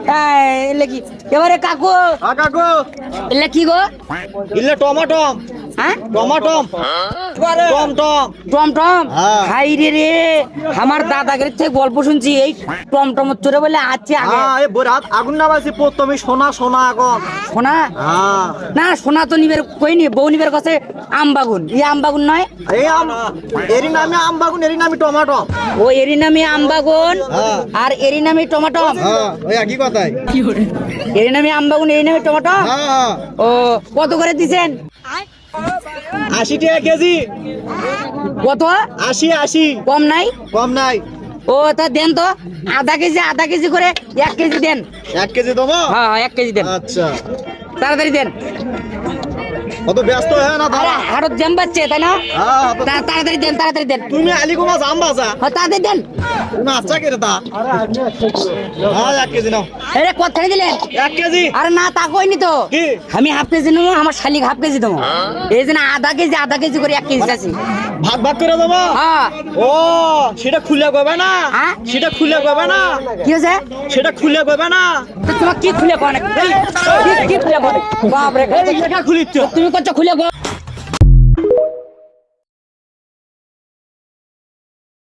এলে কি এবারে কাকু কাকু এলে কি গো ইলে টমেটো হ্যাঁ টমেটো টম টম টমটম হ্যাঁ। হাই রে আমার দাদাগির থেকে গল্প শুনছি এই টমটম চড়ে বলে আছে আগে হ্যাঁ এই বরাত আগুন না বাসি প্রথমে সোনা সোনা এখন সোনা হ্যাঁ না সোনা তো নিবের কইনি বউ নিবের কাছে আমবাগুন ই আমবাগুন নয় এই এরি নামে আম বাগুন এরি নামে টমেটো ও এরি নামে আমবাগুন হ্যাঁ। আর এরি নামে টমেটো হ্যাঁ ওই একই কথাই এরি নামে আমবাগুন এরি নামে টমেটো হ্যাঁ ও কত করে দিছেন 80 টাকা কেজি কত 80 কম নাই কম নাই ও তা দেন তো আধা কেজি করে 1 কেজি দেন 1 কেজি দেবো হ্যাঁ 1 কেজি দেন আচ্ছা তাড়াতাড়ি দেন অত ব্যস্ত হ্যাঁ না আরে দাদা হাড়ত জ্যাম বাচ্চে তাই না হ্যাঁ তো তাড়াতাড়ি দেন তুমি আলি কুমা জাম বাসা হ্যাঁ তাড়াতাড়ি দেন তুমি আচ্ছা কে রে তা হ্যাঁ 1 কেজি নাও আরে কত থেকে দিলেন 1 কেজি আরে না তা কইনি তো কি? আমি হাফ কেজি নেবো আমার শালিক হাফ কেজি দেবো এই জন্য আধা কেজি করে 1 কেজি আছে ভাগ ভাগ করে দেবো হ্যাঁ ও সেটা খুলে কবে না হ্যাঁ? সেটা খুলে কবে না কি হয়েছে সেটা খুলে কবে না তো তোমার কি খুলে কোন কি খুলে কোন বাপ রে দেখা খুলিচ্ছ তুমি কত খুলে গো